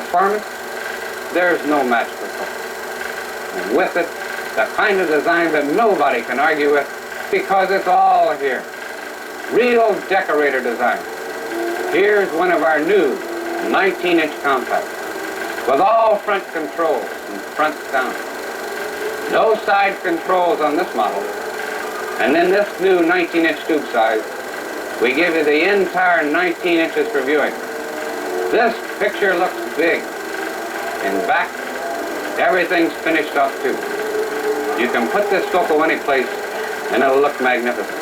performance, there's no match for PHILCO. And with it, the kind of design that nobody can argue with because it's all here. Real decorator design. Here's one of our new 19-inch compacts with all front controls and front sound. No side controls on this model. And in this new 19-inch tube size, we give you the entire 19 inches for viewing. This picture looks big. In back, everything's finished off too. You can put this PHILCO any place and it'll look magnificent.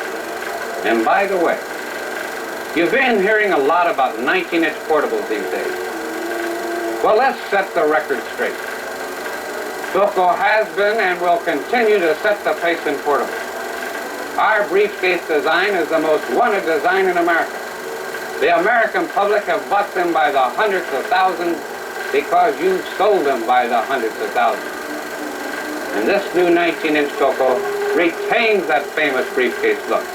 And by the way, you've been hearing a lot about 19-inch portables these days. Well, let's set the record straight. PHILCO has been and will continue to set the pace in portables. Our briefcase design is the most wanted design in America. The American public have bought them by the hundreds of thousands because you've sold them by the hundreds of thousands. And this new 19-inch PHILCO retains that famous briefcase look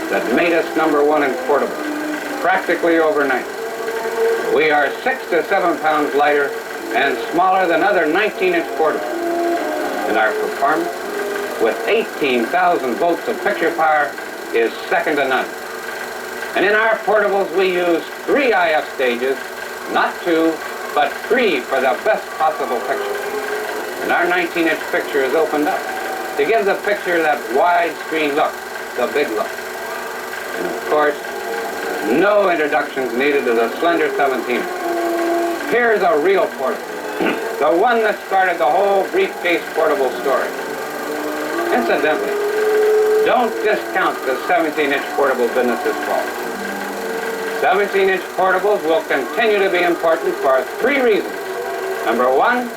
that made us #1 in portables, practically overnight. We are 6 to 7 pounds lighter and smaller than other 19-inch portables. And our performance, with 18,000 volts of picture power, is second to none. And in our portables, we use 3 IF stages, not 2, but 3 for the best possible picture. And our 19-inch picture is opened up to give the picture that widescreen look, the big look. And of course, no introductions needed to the slender 17-inch. Here's a real portable, the one that started the whole briefcase portable story. Incidentally, don't discount the 17-inch portable business this fall. 17-inch portables will continue to be important for 3 reasons. #1,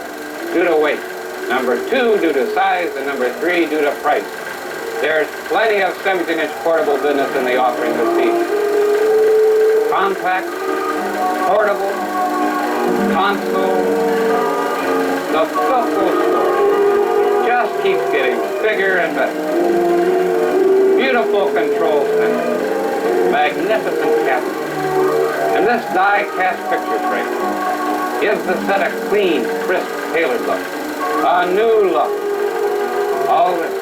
due to weight. #2, due to size. And #3, due to price. There's plenty of 17-inch portable business in the offering this evening. Compact, portable, console, the PHILCO story just keeps getting bigger and better. Beautiful control center, magnificent cabinet, and this die-cast picture frame gives the set a clean, crisp, tailored look, a new look. All this,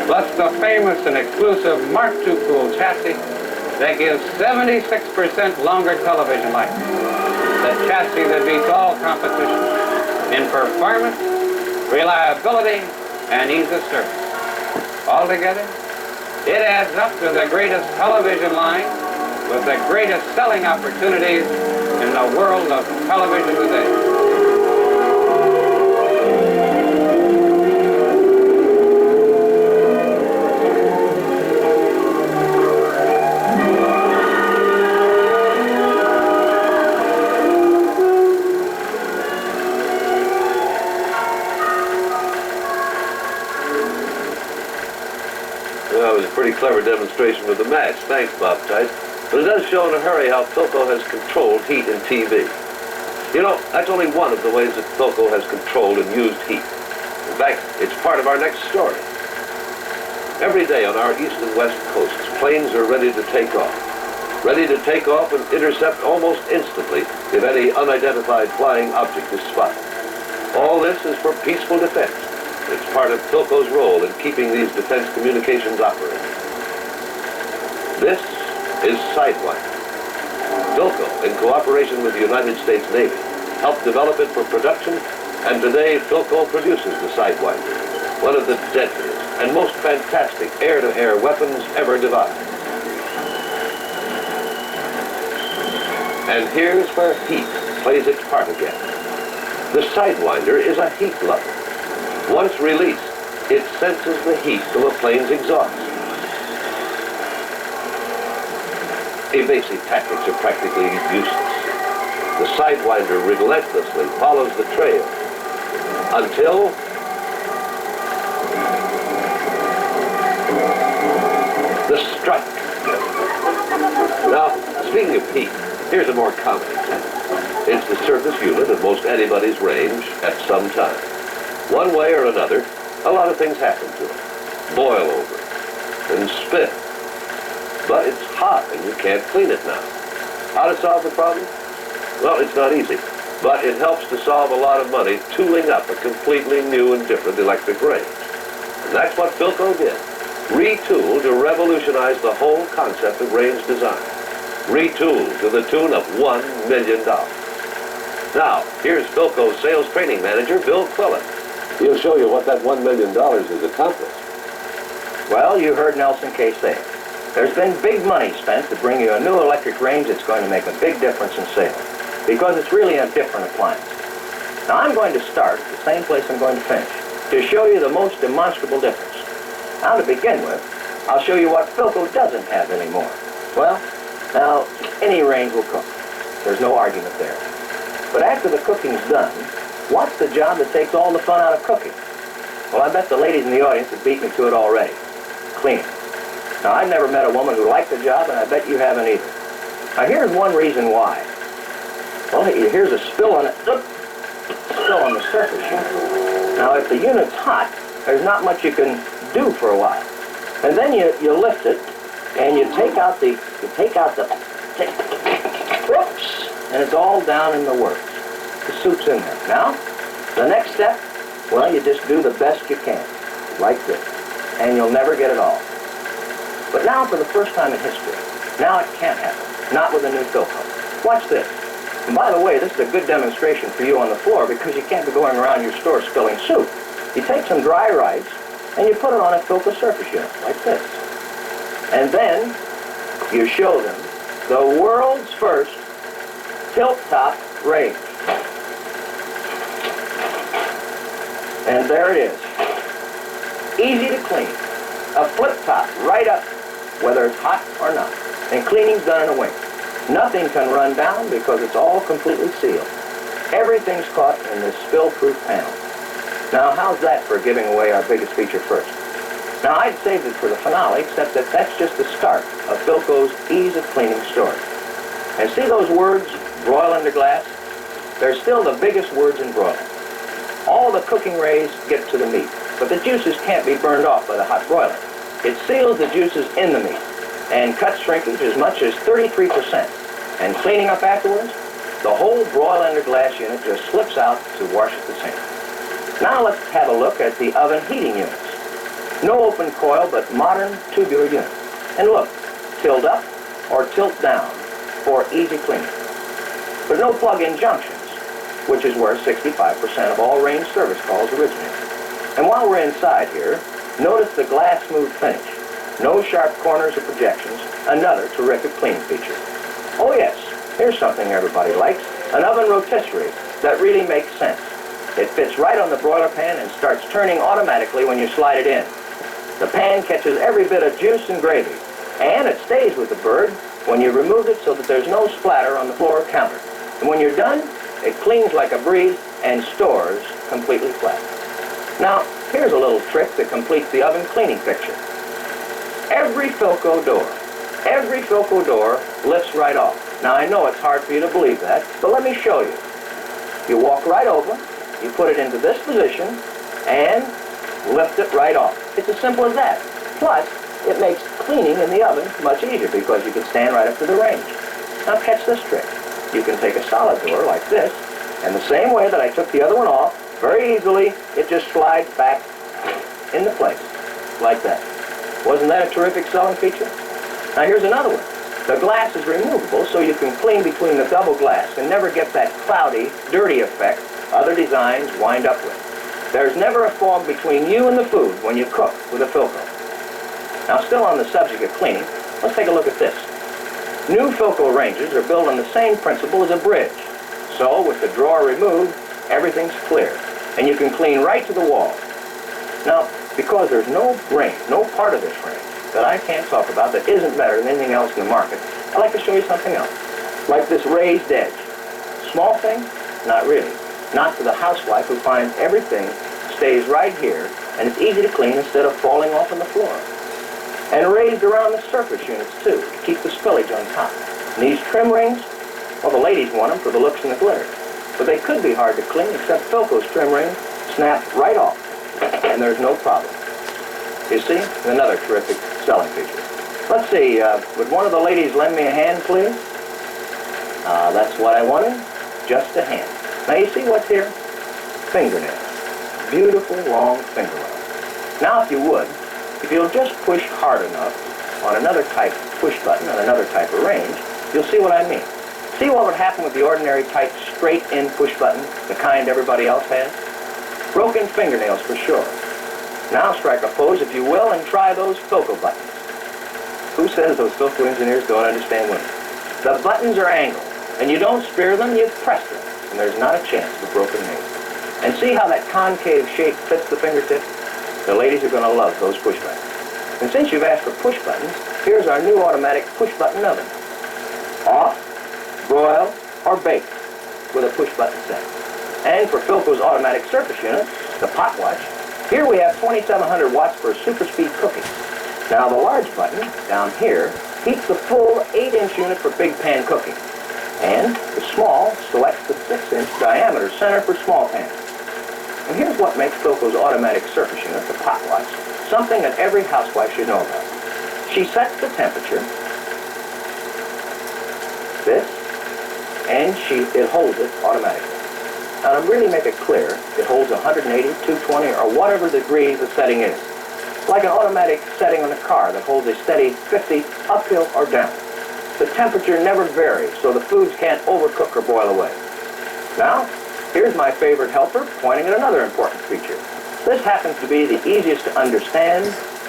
plus the famous and exclusive Mark II Cool chassis that gives 76% longer television life. The chassis that beats all competition in performance, reliability, and ease of service. Altogether, it adds up to the greatest television line with the greatest selling opportunities in the world of television today. That was a pretty clever demonstration of the match. Thanks, Bob Tice. But it does show in a hurry how PHILCO has controlled heat in TV. You know, that's only one of the ways that PHILCO has controlled and used heat. In fact, it's part of our next story. Every day on our east and west coasts, planes are ready to take off. Ready to take off and intercept almost instantly if any unidentified flying object is spotted. All this is for peaceful defense. It's part of PHILCO's role in keeping these defense communications operating. This is Sidewinder. PHILCO, in cooperation with the United States Navy, helped develop it for production, and today PHILCO produces the Sidewinder, one of the deadliest and most fantastic air-to-air weapons ever devised. And here's where heat plays its part again. The Sidewinder is a heat lover. Once released, it senses the heat from a plane's exhaust. Evasive tactics are practically useless. The Sidewinder relentlessly follows the trail until the strike. Now, speaking of heat, here's a more common example. It's the surface unit of most anybody's range at some time. One way or another, a lot of things happen to it. Boil over and spin. But it's hot and you can't clean it now. How to solve the problem? Well, it's not easy. But it helps to solve a lot of money tooling up a completely new and different electric range. And that's what PHILCO did. Retooled to revolutionize the whole concept of range design. Retooled to the tune of $1 million. Now, here's PHILCO's sales training manager, Bill Quillen. He'll show you what that $1 million has accomplished. Well, you heard Nelson K. say it. There's been big money spent to bring you a new electric range that's going to make a big difference in sales, because it's really a different appliance. Now, I'm going to start at the same place I'm going to finish, to show you the most demonstrable difference. Now, to begin with, I'll show you what PHILCO doesn't have anymore. Well, now, any range will cook. There's no argument there. But after the cooking's done, what's the job that takes all the fun out of cooking? Well, I bet the ladies in the audience have beat me to it already. Cleaning. Now, I've never met a woman who liked the job, and I bet you haven't either. Now, here's one reason why. Well, here's a spill on it. Spill on the surface unit. Now, if the unit's hot, there's not much you can do for a while. And then you lift it, and you take out the, whoops, and it's all down in the works. The soup's in there. Now, the next step, well, you just do the best you can, like this, and you'll never get it all. But now, for the first time in history, now it can't happen, not with a new PHILCO. Watch this. And by the way, this is a good demonstration for you on the floor, because you can't be going around your store spilling soup. You take some dry rice, and you put it on a PHILCO surface unit, like this. And then, you show them the world's first tilt-top range. And there it is. Easy to clean. A flip-top right up, whether it's hot or not. And cleaning's done in a wink. Nothing can run down because it's all completely sealed. Everything's caught in this spill-proof panel. Now, how's that for giving away our biggest feature first? Now, I'd saved it for the finale, except that that's just the start of PHILCO's ease of cleaning story. And see those words, broil under glass? They're still the biggest words in broiling. All the cooking rays get to the meat, but the juices can't be burned off by the hot broiler. It seals the juices in the meat and cuts shrinkage as much as 33%. And cleaning up afterwards, the whole broil under glass unit just slips out to wash at the sink. Now let's have a look at the oven heating units. No open coil, but modern tubular unit. And look, tilt up or tilt down for easy cleaning. There's no plug-in junctions, which is where 65% of all range service calls originate. And while we're inside here, notice the glass smooth finish. No sharp corners or projections, another terrific cleaning feature. Oh yes, here's something everybody likes, an oven rotisserie that really makes sense. It fits right on the broiler pan and starts turning automatically when you slide it in. The pan catches every bit of juice and gravy, and it stays with the bird when you remove it so that there's no splatter on the floor counter. And when you're done, it cleans like a breeze and stores completely flat. Now, here's a little trick that completes the oven cleaning picture. Every PHILCO door lifts right off. Now, I know it's hard for you to believe that, but let me show you. You walk right over, you put it into this position, and lift it right off. It's as simple as that. Plus, it makes cleaning in the oven much easier because you can stand right up to the range. Now, catch this trick. You can take a solid door like this, and the same way that I took the other one off, very easily, it just slides back into place, like that. Wasn't that a terrific selling feature? Now here's another one. The glass is removable, so you can clean between the double glass and never get that cloudy, dirty effect other designs wind up with. There's never a fog between you and the food when you cook with a PHILCO. Now, still on the subject of cleaning, let's take a look at this. New PHILCO ranges are built on the same principle as a bridge. So, with the drawer removed, everything's clear, and you can clean right to the wall. Now, because there's no range, no part of this range that I can't talk about that isn't better than anything else in the market, I'd like to show you something else, like this raised edge. Small thing? Not really. Not for the housewife who finds everything stays right here, and it's easy to clean instead of falling off on the floor. And raised around the surface units, too, to keep the spillage on top. And these trim rings, well, the ladies want them for the looks and the glitter. But they could be hard to clean, except PHILCO's trim ring snaps right off, and there's no problem. You see? Another terrific selling feature. Let's see, would one of the ladies lend me a hand, please? That's what I wanted, just a hand. Now you see what's here? Fingernails. Beautiful long fingernails. Now if you would, if you'll just push hard enough on another type of push button on another type of range, you'll see what I mean. See what would happen with the ordinary type straight-in push button, the kind everybody else has? Broken fingernails for sure. Now strike a pose, if you will, and try those PHILCO buttons. Who says those PHILCO engineers don't understand women? The buttons are angled, and you don't spear them, you press them, and there's not a chance of a broken nail. And see how that concave shape fits the fingertip? The ladies are going to love those push buttons. And since you've asked for push buttons, here's our new automatic push button oven. Off, broil, or bake with a push button setting. And for PHILCO's automatic surface unit, the pot watch, here we have 2,700 watts for super speed cooking. Now the large button, down here, heats the full 8-inch unit for big pan cooking. And the small selects the 6-inch diameter center for small pans. And here's what makes PHILCO's automatic surface unit, the pot watch, something that every housewife should know about. She sets the temperature, this, and it holds it automatically. Now to really make it clear, it holds 180, 220, or whatever degrees the setting is. Like an automatic setting on a car that holds a steady 50 uphill or down. The temperature never varies, so the foods can't overcook or boil away. Now, here's my favorite helper pointing at another important feature. This happens to be the easiest to understand,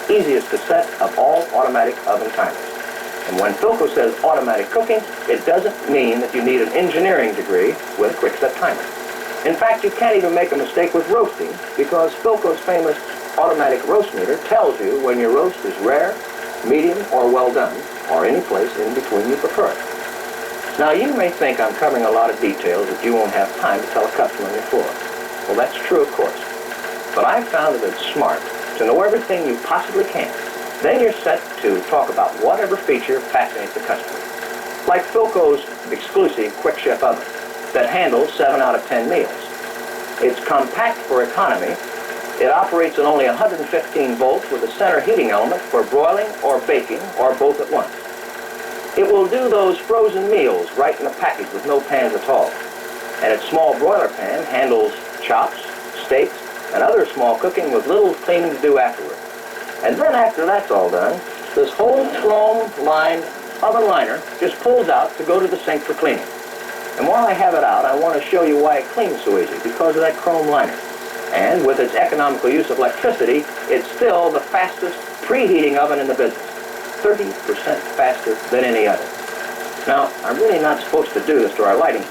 easiest to set of all automatic oven timers. And when PHILCO says automatic cooking, it doesn't mean that you need an engineering degree with a quick set timer. In fact, you can't even make a mistake with roasting because PHILCO's famous automatic roast meter tells you when your roast is rare, medium, or well done, or any place in between you prefer it. Now, you may think I'm covering a lot of details that you won't have time to tell a customer on your floor. Well, that's true, of course. But I've found that it's smart to know everything you possibly can. Then you're set to talk about whatever feature fascinates the customer. Like PHILCO's exclusive Quick Chef oven that handles 7 out of 10 meals. It's compact for economy. It operates at only 115 volts with a center heating element for broiling or baking or both at once. It will do those frozen meals right in the package with no pans at all. And its small broiler pan handles chops, steaks, and other small cooking with little cleaning to do afterward. And then after that's all done, this whole chrome-lined oven liner just pulls out to go to the sink for cleaning. And while I have it out, I want to show you why it cleans so easy, because of that chrome liner. And with its economical use of electricity, it's still the fastest preheating oven in the business. 30% faster than any other. Now, I'm really not supposed to do this to our lighting